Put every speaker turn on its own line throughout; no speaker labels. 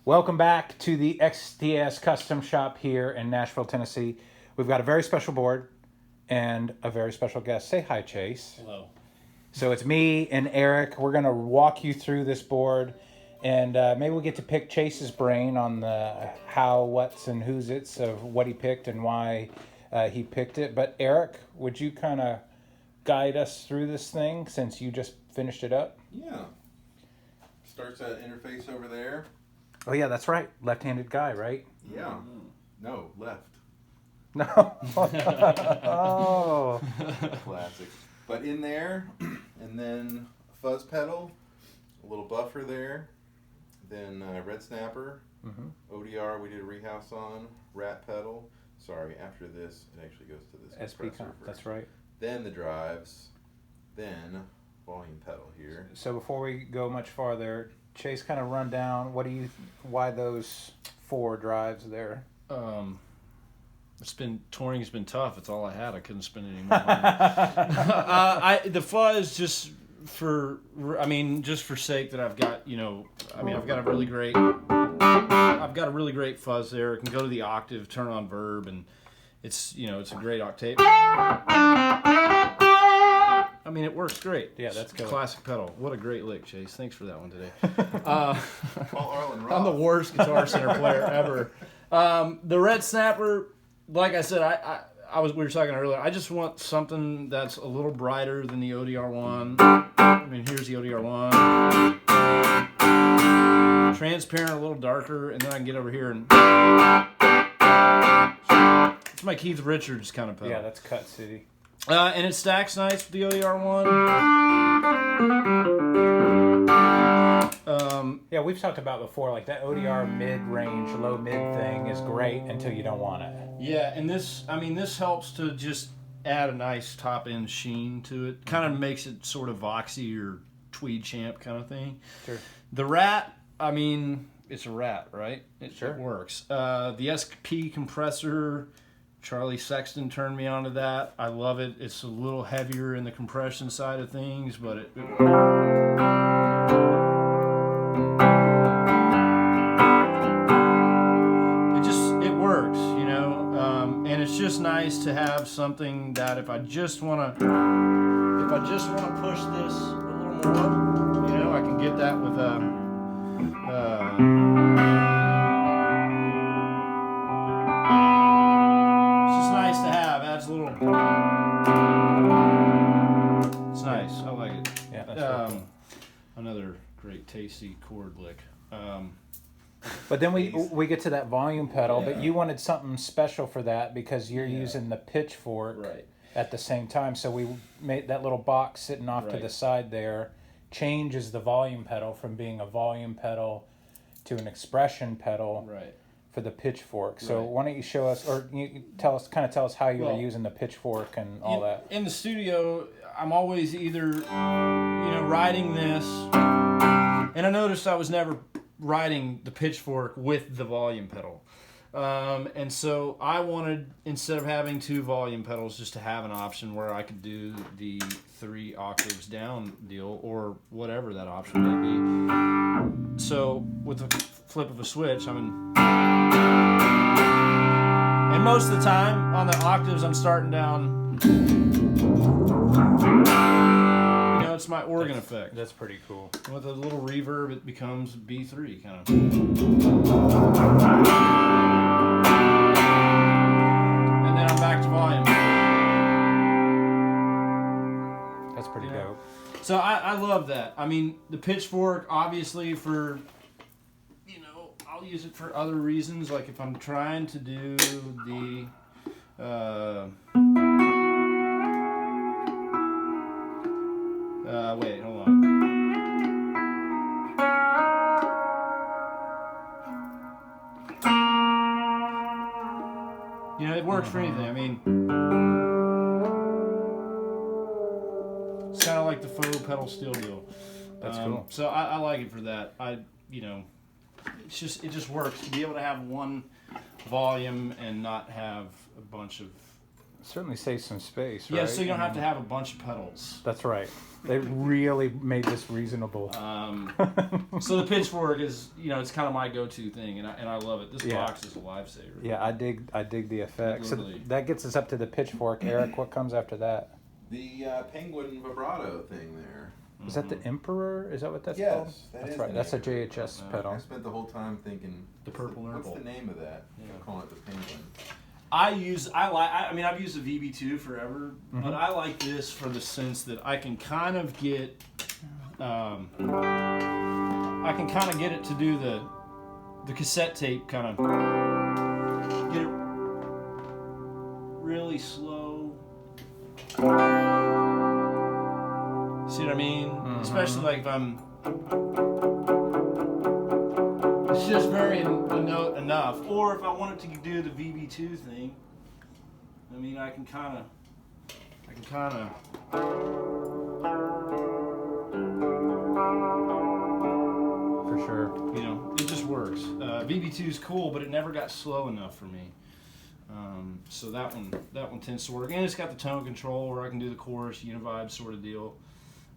Welcome back to the XTS Custom Shop here in Nashville, Tennessee. We've got a very special board and a very special guest. Say hi, Chase.
Hello.
So it's me and Eric. We're going to walk you through this board, and maybe we'll get to pick Chase's brain on the how, what's, and who's it's of what he picked and why he picked it. But Eric, would you kind of guide us through this thing since you just finished it up?
Yeah. Starts at interface over there.
Oh, yeah, that's right. Left-handed guy, right?
Yeah. No, left.
No. Oh.
Classic. But in there, and then a fuzz pedal, a little buffer there, then red snapper, ODR we did a rehouse on, rat pedal. Sorry, after this, it actually goes to this compressor first.
That's right.
Then the drives, then volume pedal here.
So before we go much farther, Chase, kind of run down why those 4 drives there.
Touring has been tough. It's all I had. I couldn't spend any more money. The fuzz just for sake that I've got, I've got a really great fuzz there. It can go to the octave, turn on Verb, and it's a great octave. I mean, it works great.
Yeah, that's good.
Classic pedal. What a great lick, Chase. Thanks for that one today.
I'm
the worst Guitar Center player ever. The red snapper, like I said, we were talking earlier. I just want something that's a little brighter than the ODR one. I mean, here's the ODR one. Transparent, a little darker, and then I can get over here and. It's my Keith Richards kind of pedal.
Yeah, that's Cut City.
And it stacks nice with the ODR one.
Yeah, we've talked about before, like that ODR mid-range, low-mid thing is great until you don't want it.
Yeah, and this helps to just add a nice top-end sheen to it. Kind of makes it sort of Voxy or Tweed Champ kind of thing.
Sure.
The Rat, it's a Rat, right? It works. The SP compressor, Charlie Sexton turned me on to that. I love it. It's a little heavier in the compression side of things, but it works, and it's just nice to have something that if I just want to push this a little more, I can get that with it's nice. I like it.
Yeah, that's really cool.
Another great tasty chord lick.
But then we get to that volume pedal, but you wanted something special for that because you're using the pitchfork at the same time. So we made that little box sitting off to the side there changes the volume pedal from being a volume pedal to an expression pedal.
Right.
For the pitchfork. So why don't you show us, or you tell us how you were using the pitchfork and all that.
In the studio, I'm always either, riding this, and I noticed I was never riding the pitchfork with the volume pedal. And so I wanted, instead of having 2 volume pedals, just to have an option where I could do the 3 octaves down deal, or whatever that option may be. So with the flip of a switch, and most of the time on the octaves I'm starting down, it's my organ effect.
That's pretty cool.
And with a little reverb it becomes B3 kind of. And then I'm back to volume.
That's pretty dope.
So I love that. I mean, the pitchfork, obviously, for, I'll use it for other reasons. Like if I'm trying to do the, wait, hold on. It works for anything. I mean, it's kind of like the faux pedal steel deal.
That's cool.
So I like it for that. It just works to be able to have one volume and not have a bunch of
certainly saves some space,
Yeah,
right?
so you don't have to have a bunch of pedals.
That's right. They really made this reasonable.
So the pitchfork is, it's kind of my go-to thing, and I love it. This box is a lifesaver.
Yeah, I dig the effects. So
Literally.
that gets us up to the pitchfork. Eric, what comes after that?
The Penguin Vibrato thing there.
Is that the Emperor? Is that what that's called?
Yes,
That's right. That's a JHS pedal.
I spent the whole time thinking,
The purple
what's
nipple.
the name of that?
Yeah.
I'm calling it the Penguin.
I've used the VB2 forever, but I like this for the sense that I can kind of get, it to do the cassette tape kind of, get it really slow. See what I mean? Especially like if I'm, it's just very a note enough. Or if I wanted to do the VB2 thing, I mean, I can kind of,
For sure.
it just works. VB2 is cool, but it never got slow enough for me. So that one tends to work. And it's got the tone control where I can do the chorus, univibe sort of deal.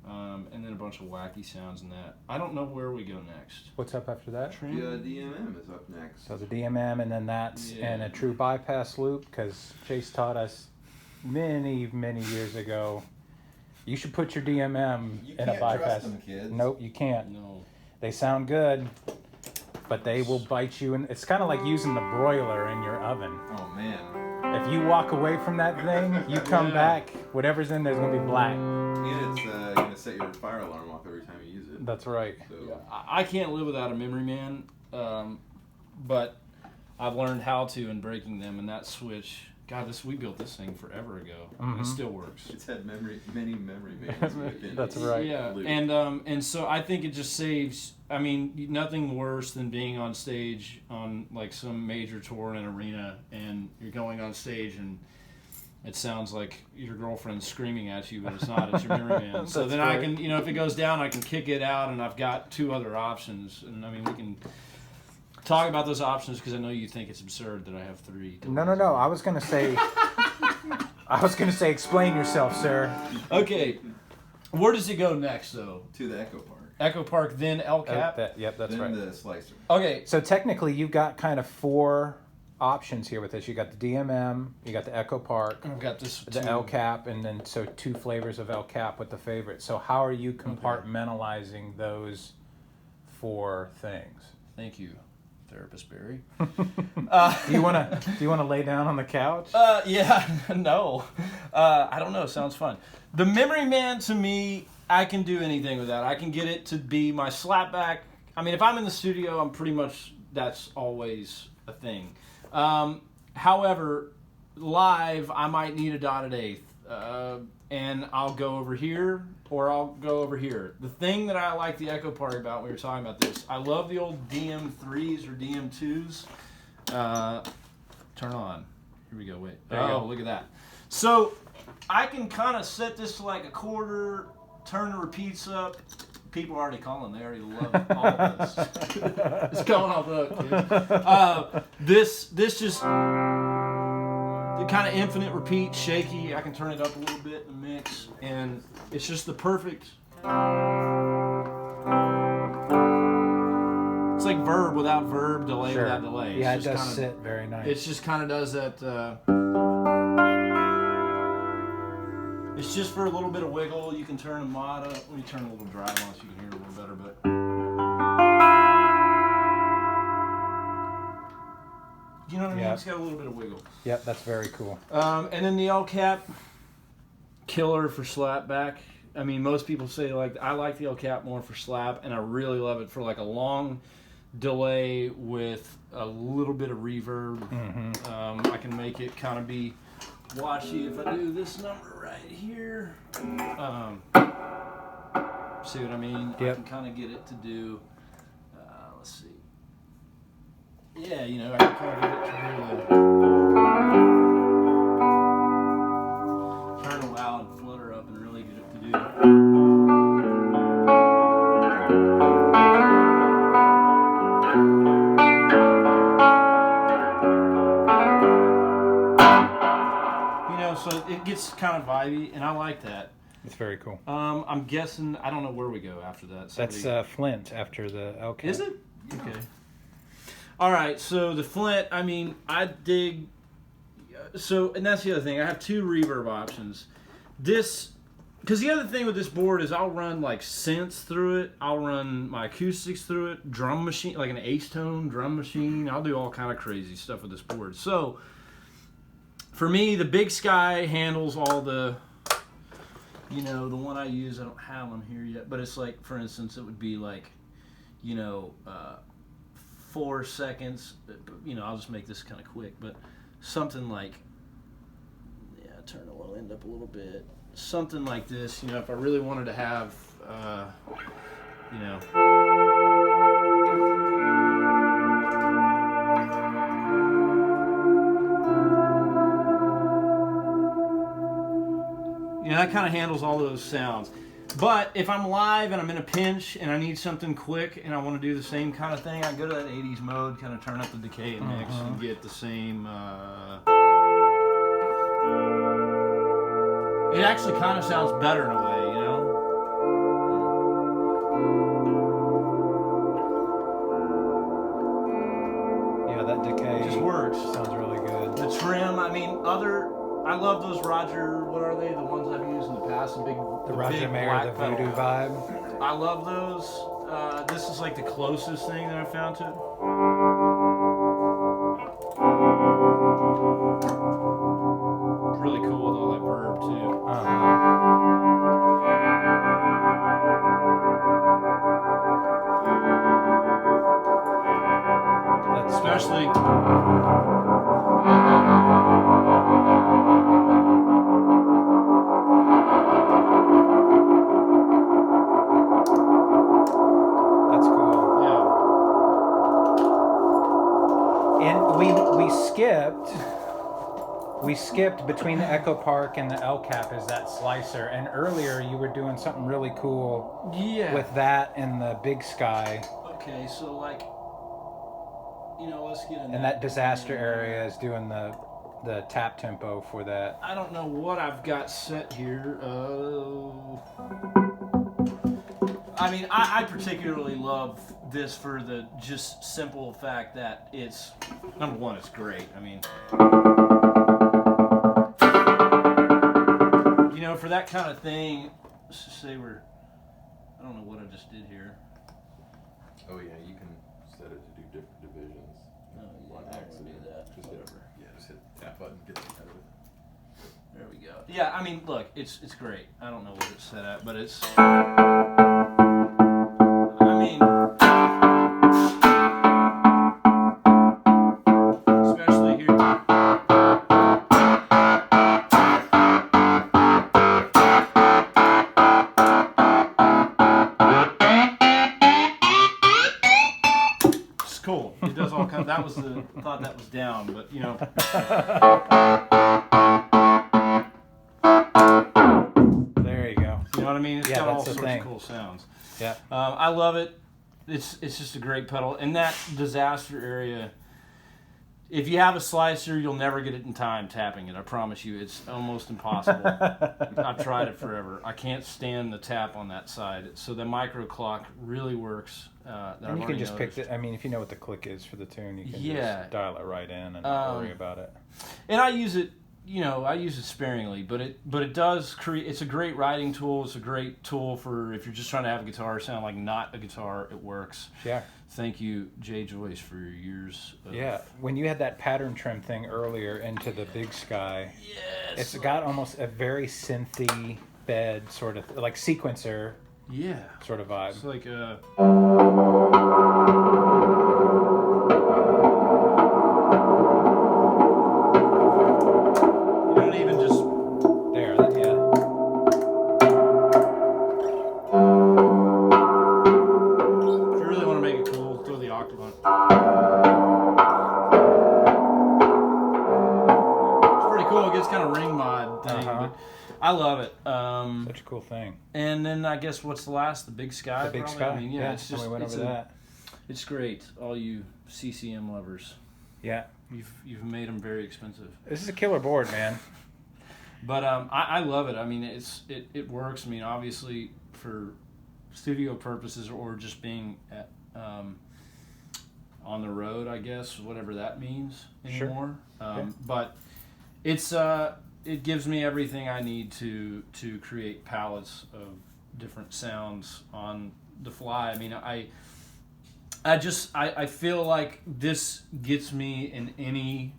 And then a bunch of wacky sounds in that. I don't know where we go next.
What's up after that?
The DMM is up next.
So the DMM, and then that's in a true bypass loop, because Chase taught us many, many years ago, you should put your DMM
You
in
can't
a bypass.
trust them, kids.
Nope, you can't.
No.
They sound good, but they will bite you. And it's kind of like using the broiler in your oven.
Oh man.
If you walk away from that thing, you come back, whatever's in there's going to be black.
And it's you're gonna set your fire alarm off every time you use it.
That's right.
So
I can't live without a memory man, but I've learned how to in breaking them, and that switch. God, we built this thing forever ago. It still works.
it's had many memory bands within
That's
its
right.
Yeah,
loop.
and so I think it just saves. I mean, nothing worse than being on stage on like some major tour in an arena, and you're going on stage and it sounds like your girlfriend's screaming at you, but it's not. It's your memory man. So
That's
then
right.
I can, if it goes down, I can kick it out, and I've got two other options. And I mean, we can talk about those options because I know you think it's absurd that I have three.
No. I was going to say, explain yourself, sir.
Okay, where does it go next, though?
To the Echo Park.
Echo Park, then El Cap.
Yep, that's
then
right.
the Slicer.
Okay,
So technically, you've got kind of four options here with this. You got the DMM, you got the Echo Park,
I've got this.
the El Cap, and then so two flavors of El Cap with the favorite. So how are you compartmentalizing those four things?
Thank you, therapist Barry.
Do you want to lay down on the couch?
Yeah, no. I don't know. Sounds fun. The memory man, to me, I can do anything with that. I can get it to be my slapback. I mean, if I'm in the studio, I'm pretty much, that's always a thing. However, live, I might need a dotted eighth. And I'll go over here, or I'll go over here. The thing that I like the Echo Park about, we were talking about this, I love the old DM3s or DM2s. Turn on. Here we go, wait.
There you go.
Look at that. So I can kind of set this to like a quarter, turn the repeats up. People are already calling. They already love all of this. It's going off the hook, dude. This just the kind of infinite repeat, shaky. I can turn it up a little bit in the mix, and it's just the perfect. It's like verb without verb, delay
Sure.
without delay.
Yeah, it
It's
does
just kinda,
sit very nice.
It just kind of does that. It's just for a little bit of wiggle. You can turn a mod up. Let me turn a little drive on so you can hear a little better. But you know what I mean?
Yeah.
It's got a little bit of wiggle.
Yep, that's very cool.
And then the L cap, killer for slap back. I mean, most people say I like the L cap more for slap, and I really love it for like a long delay with a little bit of reverb. I can make it kind of be watchy if I do this number right here. See what I mean?
Yep.
I can kind of get it to do. Let's see. Yeah, I can kind of get it to really turn the loud and flutter up and really get it to do. So So it gets kind of vibey, and I like that.
It's very cool.
I'm guessing, I don't know where we go after that.
That's Flint after the LK.
Is it? Okay. All right, so the Flint, I mean, I dig... So, and that's the other thing. I have 2 reverb options. This... Because the other thing with this board is I'll run like synths through it. I'll run my acoustics through it. Drum machine, like an Ace-tone drum machine. I'll do all kind of crazy stuff with this board. So, for me, the Big Sky handles all the... You know, the one I use, I don't have on here yet. But it's like, for instance, it would be like, you know, 4 seconds. You know, I'll just make this kind of quick. But something like... Yeah, turn the low end up a little bit. Something like this, you know, if I really wanted to have, you know. You know, that kind of handles all those sounds. But if I'm live and I'm in a pinch and I need something quick and I want to do the same kind of thing, I go to that 80s mode, kind of turn up the decay and mix and get the same... It actually kind of sounds better in a way, you know?
Yeah, that decay
It just works.
Sounds really good.
The trim, I mean, I love those Roger, what are they? The ones I've used in the past, the
Roger
big
Mayer, the
black
Voodoo
pedal.
vibe.
I love those. This is like the closest thing that I've found to it. Really cool with all that verb too.
That's
Especially.
That's cool.
Yeah.
And we skipped between the Echo Park and the El Cap is that slicer. And earlier you were doing something really cool with that and the Big Sky.
Okay, so like, you know, let's get in.
And that Disaster area is doing the tap tempo for that.
I don't know what I've got set here. I mean, I particularly love this for the just simple fact that it's, number one, it's great. I mean, you know, for that kind of thing, let's just say I don't know what I just did here.
Oh yeah, you can set it to do different divisions.
Oh, yeah,
One
I don't
axis.
wanna do that.
Just hit, just hit that button, get the head of it.
There we go. Yeah, I mean, look, it's great. I don't know what it's set at, but it's. I mean, especially here. It's cool. It does all kinds. That was the thought that was down, but you know.
There you go.
You know what I mean? It's
Yeah,
got all
that's the
sorts
thing.
of cool sounds.
Yeah.
I love it. It's just a great pedal. And that Disaster area, if you have a slicer, you'll never get it in time tapping it. I promise you. It's almost impossible. I've tried it forever. I can't stand the tap on that side. So the micro clock really works.
And you can just pick I mean, if you know what the click is for the tune, you can just dial it right in and not worry about it.
And I use it, you know, I use it sparingly, but it does create. It's a great writing tool. It's a great tool for if you're just trying to have a guitar sound like not a guitar. It works.
Yeah.
Thank you, Jay Joyce, for your years.
Yeah. When you had that pattern trim thing earlier into the Big Sky, it's got almost a very synthy bed sort of like sequencer.
Yeah.
Sort of vibe.
It's like you don't even just
there. Yeah.
If you really want to make it cool, throw the octave on. It's pretty cool. It gets kind of ring mod thing, but I love it.
Such a cool thing.
And then I guess what's the last? The Big Sky.
The Big
probably?
Sky.
I mean, yeah, it's just
we went over that.
It's great, all you CCM lovers.
Yeah.
You've made them very expensive.
This is a killer board, man.
But I love it. I mean, it works. I mean, obviously for studio purposes or just being at, on the road, I guess, whatever that means anymore.
Sure.
But it's it gives me everything I need to create palettes of different sounds on the fly. I mean, I feel like this gets me in any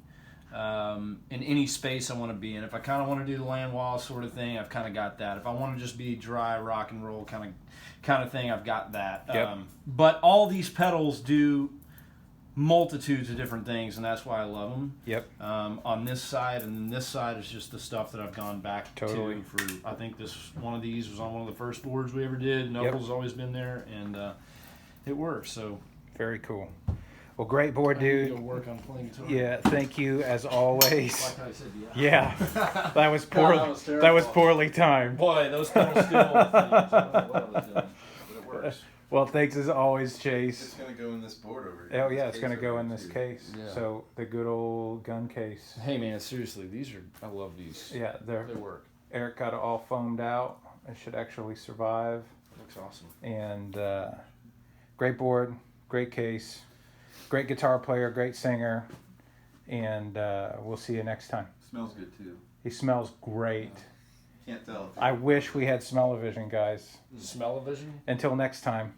space I want to be in. If I kind of want to do the land wall sort of thing, I've kind of got that. If I want to just be dry rock and roll kind of thing, I've got that.
Yep.
But all these pedals do multitudes of different things, and that's why I love them.
Yep.
On this side, and then this side is just the stuff that I've gone back
Totally.
to for. I think one of these was on one of the first boards we ever did. Noble's always been there, and it works. So
very cool. Well, great board, dude.
Go work on playing guitar.
Yeah, thank you as always.
Like I said,
Yeah, that was poor.
God,
that was poorly timed.
Boy, those pedals still. I don't know what I was doing, but it works.
Well, thanks as always, Chase.
It's gonna go in this board over here.
Oh yeah, it's gonna go in this case.
Yeah.
So the good old gun case.
Hey man, seriously, I love these.
Yeah,
They work.
Eric got it all foamed out. It should actually survive.
Looks awesome.
And great board, great case, great guitar player, great singer, and we'll see you next time.
Smells good too.
He smells great.
Can't tell.
I wish we had smell-o-vision, guys.
Smell-o-vision?
Until next time.